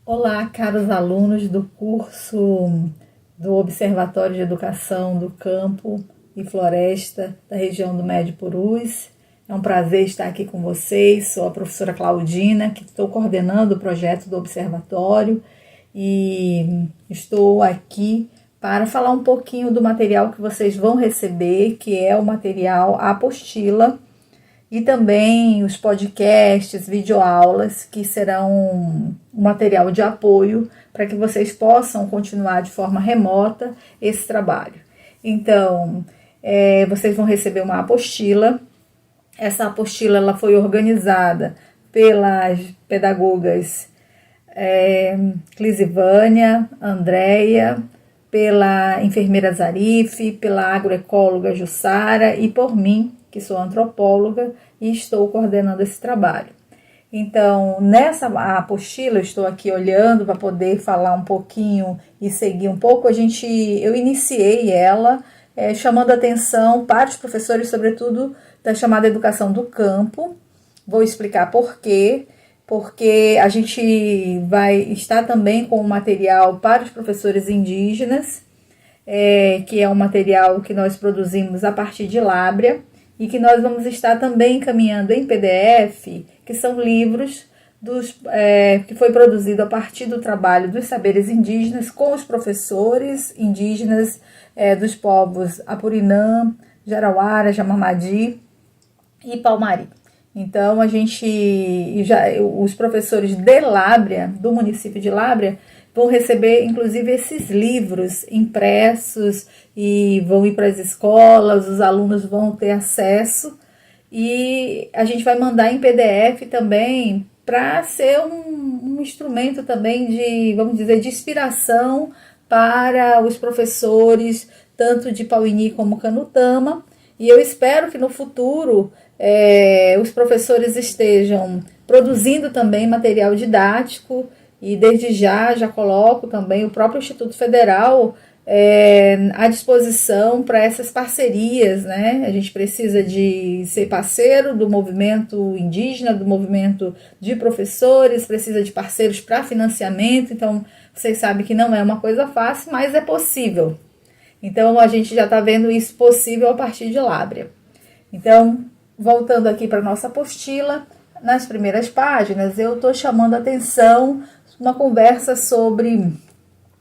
Olá, caros alunos do curso do Observatório de Educação do Campo e Floresta da região do Médio Purus. É um prazer estar aqui com vocês. Sou a professora Claudina, que estou coordenando o projeto do Observatório e estou aqui para falar um pouquinho do material que vocês vão receber, que é o material a apostila, e também os podcasts, videoaulas, que serão um material de apoio para que vocês possam continuar de forma remota esse trabalho. Então, vocês vão receber uma apostila. Essa apostila ela foi organizada pelas pedagogas Clisivânia, Andréia, pela enfermeira Zarife, pela agroecóloga Jussara e por mim, que sou antropóloga e estou coordenando esse trabalho. Então, nessa apostila, eu estou aqui olhando para poder falar um pouquinho e seguir um pouco. Eu iniciei ela chamando atenção para os professores, sobretudo da chamada educação do campo. Vou explicar por quê. Porque a gente vai estar também com um material para os professores indígenas, que é um material que nós produzimos a partir de Lábrea, e que nós vamos estar também encaminhando em PDF, que são livros que foi produzido a partir do trabalho dos saberes indígenas com os professores indígenas dos povos Apurinã, Jarauara, Jamamadi e Palmari. Então, os professores de Lábrea, do município de Lábrea, vão receber, inclusive, esses livros impressos e vão ir para as escolas, os alunos vão ter acesso e a gente vai mandar em PDF também para ser um instrumento também de, vamos dizer, de inspiração para os professores, tanto de Pauini como Canutama. E eu espero que no futuro os professores estejam produzindo também material didático e desde já coloco também o próprio Instituto Federal à disposição para essas parcerias, né? A gente precisa de ser parceiro do movimento indígena, do movimento de professores, precisa de parceiros para financiamento, então vocês sabem que não é uma coisa fácil, mas é possível. Então, a gente já está vendo isso possível a partir de Lábrea. Então, voltando aqui para a nossa apostila, nas primeiras páginas, eu estou chamando a atenção uma conversa sobre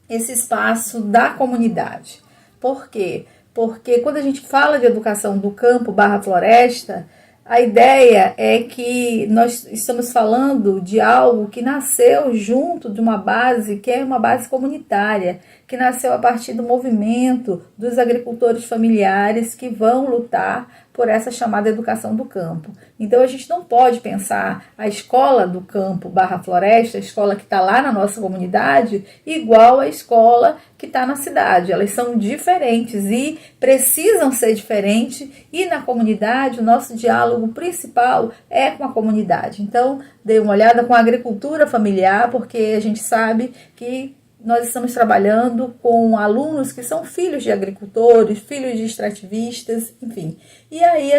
esse espaço da comunidade. Por quê? Porque quando a gente fala de educação do campo / floresta, a ideia é que nós estamos falando de algo que nasceu junto de uma base que é uma base comunitária, que nasceu a partir do movimento dos agricultores familiares que vão lutar por essa chamada educação do campo. Então a gente não pode pensar a escola do campo / floresta, a escola que está lá na nossa comunidade, igual a escola que está na cidade. Elas são diferentes e precisam ser diferentes, e na comunidade o nosso diálogo principal é com a comunidade. Então dê uma olhada com a agricultura familiar, porque a gente sabe que nós estamos trabalhando com alunos que são filhos de agricultores, filhos de extrativistas, enfim. E aí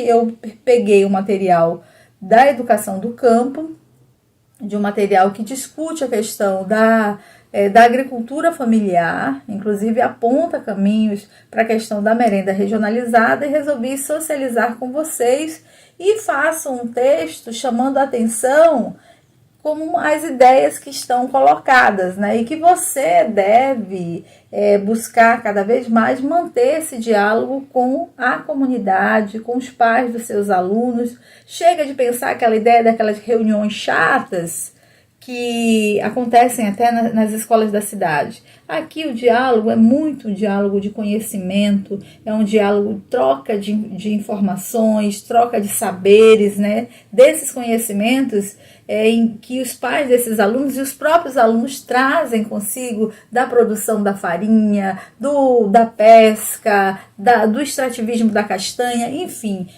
eu peguei o material da educação do campo, de um material que discute a questão da agricultura familiar, inclusive aponta caminhos para a questão da merenda regionalizada, e resolvi socializar com vocês e faço um texto chamando a atenção como as ideias que estão colocadas, né? E que você deve buscar cada vez mais manter esse diálogo com a comunidade, com os pais dos seus alunos. Chega de pensar aquela ideia daquelas reuniões chatas que acontecem até nas escolas da cidade. Aqui o diálogo é muito um diálogo de conhecimento, é um diálogo, troca de informações, troca de saberes, né? Desses conhecimentos em que os pais desses alunos e os próprios alunos trazem consigo da produção da farinha, da pesca, do extrativismo da castanha, enfim.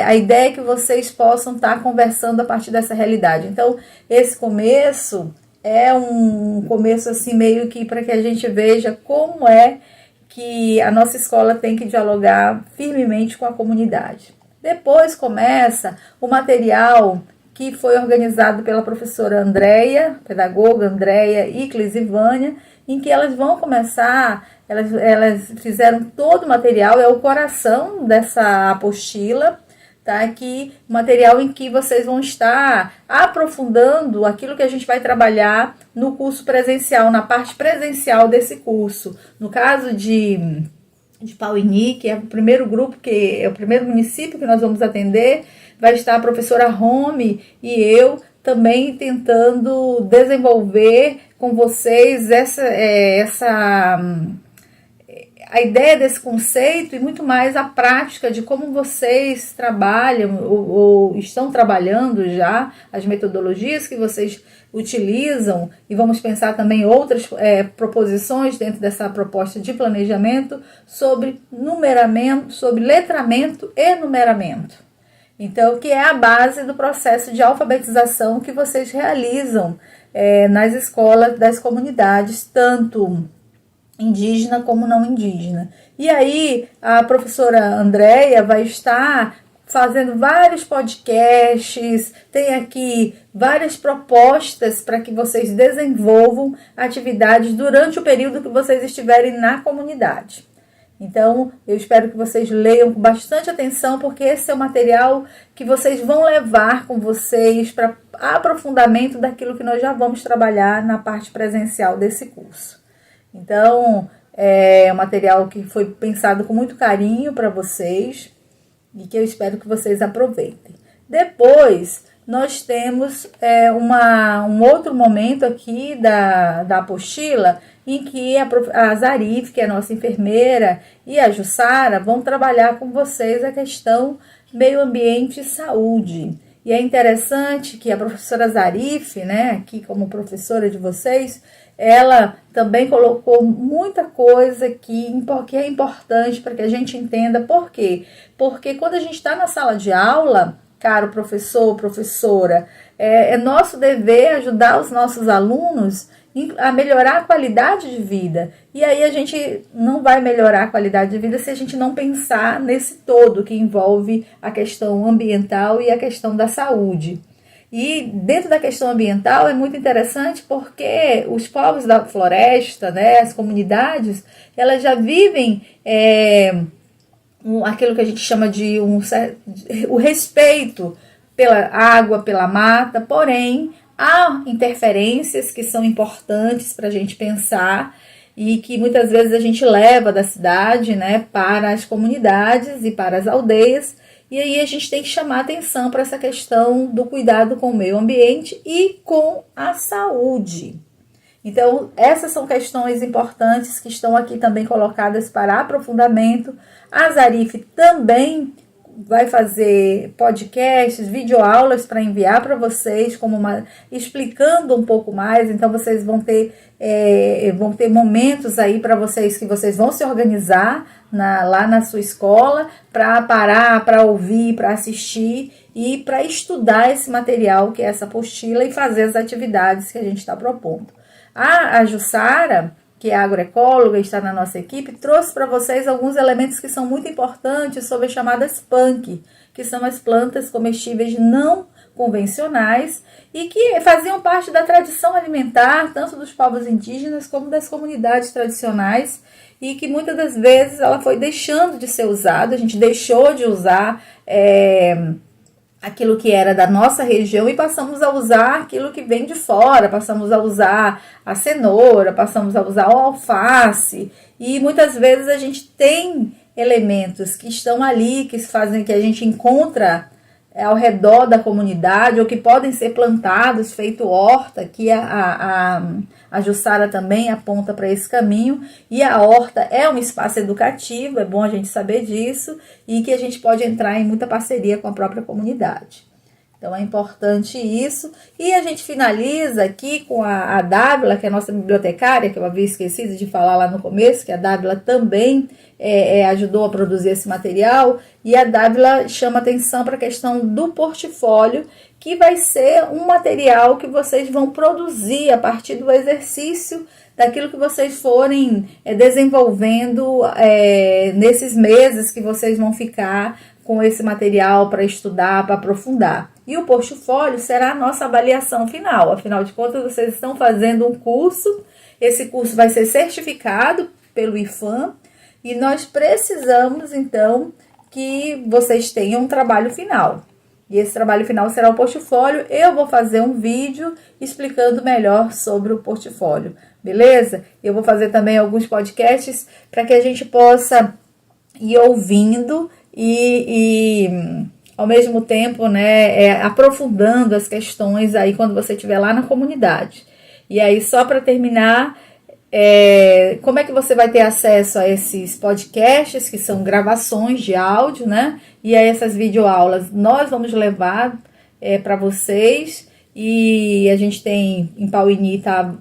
A ideia é que vocês possam estar conversando a partir dessa realidade. Então, esse começo é um começo assim meio que para que a gente veja como é que a nossa escola tem que dialogar firmemente com a comunidade. Depois começa o material que foi organizado pela professora Andréia, pedagoga Andréia e Clisivânia, em que elas vão começar, elas fizeram todo o material, é o coração dessa apostila, tá? Aqui, material em que vocês vão estar aprofundando aquilo que a gente vai trabalhar no curso presencial, na parte presencial desse curso. No caso de Pauini, que é o primeiro grupo, que é o primeiro município que nós vamos atender, vai estar a professora Rome e eu também tentando desenvolver com vocês a ideia desse conceito e muito mais a prática de como vocês trabalham ou estão trabalhando já, as metodologias que vocês utilizam, e vamos pensar também outras proposições dentro dessa proposta de planejamento sobre numeramento, sobre letramento e numeramento. Então, que é a base do processo de alfabetização que vocês realizam nas escolas das comunidades, tanto indígena como não indígena. E aí, a professora Andréia vai estar fazendo vários podcasts, tem aqui várias propostas para que vocês desenvolvam atividades durante o período que vocês estiverem na comunidade. Então, eu espero que vocês leiam com bastante atenção, porque esse é o material que vocês vão levar com vocês para aprofundamento daquilo que nós já vamos trabalhar na parte presencial desse curso. Então, é um material que foi pensado com muito carinho para vocês e que eu espero que vocês aproveitem. Depois, nós temos um outro momento aqui da apostila em que a Zarif, que é a nossa enfermeira, e a Jussara vão trabalhar com vocês a questão meio ambiente e saúde. E é interessante que a professora Zarif, né, aqui como professora de vocês, ela também colocou muita coisa que é importante para que a gente entenda por quê. Porque quando a gente está na sala de aula, caro professor, professora, é nosso dever ajudar os nossos alunos a melhorar a qualidade de vida. E aí a gente não vai melhorar a qualidade de vida se a gente não pensar nesse todo que envolve a questão ambiental e a questão da saúde. E dentro da questão ambiental é muito interessante porque os povos da floresta, né, as comunidades, elas já vivem aquilo que a gente chama de o respeito pela água, pela mata, porém há interferências que são importantes para a gente pensar e que muitas vezes a gente leva da cidade, né, para as comunidades e para as aldeias. E aí a gente tem que chamar atenção para essa questão do cuidado com o meio ambiente e com a saúde. Então, essas são questões importantes que estão aqui também colocadas para aprofundamento. A Zarif também vai fazer podcasts, videoaulas para enviar para vocês, explicando um pouco mais. Então, vocês vão ter momentos aí para vocês que vocês vão se organizar lá na sua escola para parar, para ouvir, para assistir e para estudar esse material que é essa apostila e fazer as atividades que a gente está propondo. A Jussara, que é agroecóloga e está na nossa equipe, trouxe para vocês alguns elementos que são muito importantes sobre as chamadas PANC, que são as plantas comestíveis não convencionais e que faziam parte da tradição alimentar, tanto dos povos indígenas como das comunidades tradicionais, e que muitas das vezes ela foi deixando de ser usada, a gente deixou de usar aquilo que era da nossa região e passamos a usar aquilo que vem de fora, passamos a usar a cenoura, passamos a usar o alface, e muitas vezes a gente tem elementos que estão ali, que fazem que a gente encontra ao redor da comunidade, ou que podem ser plantados, feito horta, que a Jussara também aponta para esse caminho, e a horta é um espaço educativo, é bom a gente saber disso, e que a gente pode entrar em muita parceria com a própria comunidade. Então é importante isso. E a gente finaliza aqui com a Dávila, que é a nossa bibliotecária, que eu havia esquecido de falar lá no começo, que a Dávila também ajudou a produzir esse material. E a Dávila chama atenção para a questão do portfólio, que vai ser um material que vocês vão produzir a partir do exercício daquilo que vocês forem desenvolvendo nesses meses que vocês vão ficar com esse material para estudar, para aprofundar. E o portfólio será a nossa avaliação final. Afinal de contas, vocês estão fazendo um curso, esse curso vai ser certificado pelo IFAM e nós precisamos, então, que vocês tenham um trabalho final. E esse trabalho final será o portfólio. Eu vou fazer um vídeo explicando melhor sobre o portfólio, beleza? Eu vou fazer também alguns podcasts para que a gente possa ir ouvindo e ao mesmo tempo, né, aprofundando as questões aí quando você estiver lá na comunidade. E aí, só para terminar, como é que você vai ter acesso a esses podcasts, que são gravações de áudio, né? E a essas videoaulas nós vamos levar para vocês. E a gente tem em Pauini, tá,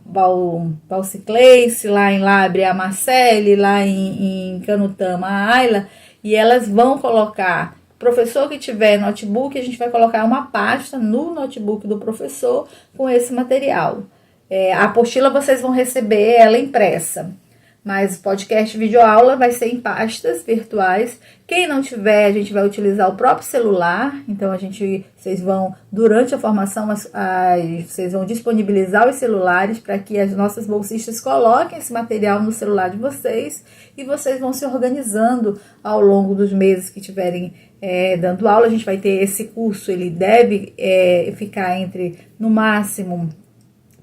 Valcicleice, lá em Lábrea a Marcele, lá em Canutama a Ayla, e elas vão colocar, professor que tiver notebook, a gente vai colocar uma pasta no notebook do professor com esse material. A apostila vocês vão receber ela impressa, mas o podcast videoaula vai ser em pastas virtuais. Quem não tiver, a gente vai utilizar o próprio celular. Então, vocês vão, durante a formação, vocês vão disponibilizar os celulares para que as nossas bolsistas coloquem esse material no celular de vocês. E vocês vão se organizando ao longo dos meses que tiverem dando aula. A gente vai ter esse curso, ele deve ficar entre, no máximo,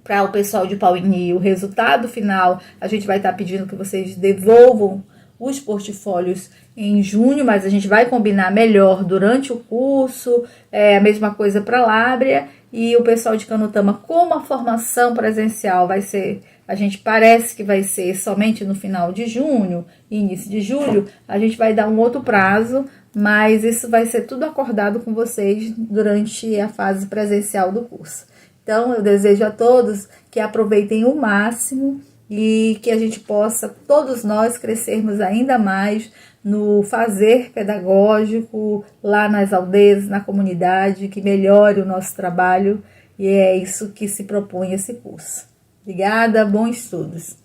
para o pessoal de Pauini, o resultado final, a gente vai estar pedindo que vocês devolvam os portfólios em junho, mas a gente vai combinar melhor durante o curso, a mesma coisa para Lábrea, e o pessoal de Canutama, como a formação presencial vai ser, a gente parece que vai ser somente no final de junho, início de julho, a gente vai dar um outro prazo, mas isso vai ser tudo acordado com vocês durante a fase presencial do curso. Então, eu desejo a todos que aproveitem o máximo e que a gente possa, todos nós, crescermos ainda mais no fazer pedagógico lá nas aldeias, na comunidade, que melhore o nosso trabalho, e é isso que se propõe esse curso. Obrigada, bons estudos!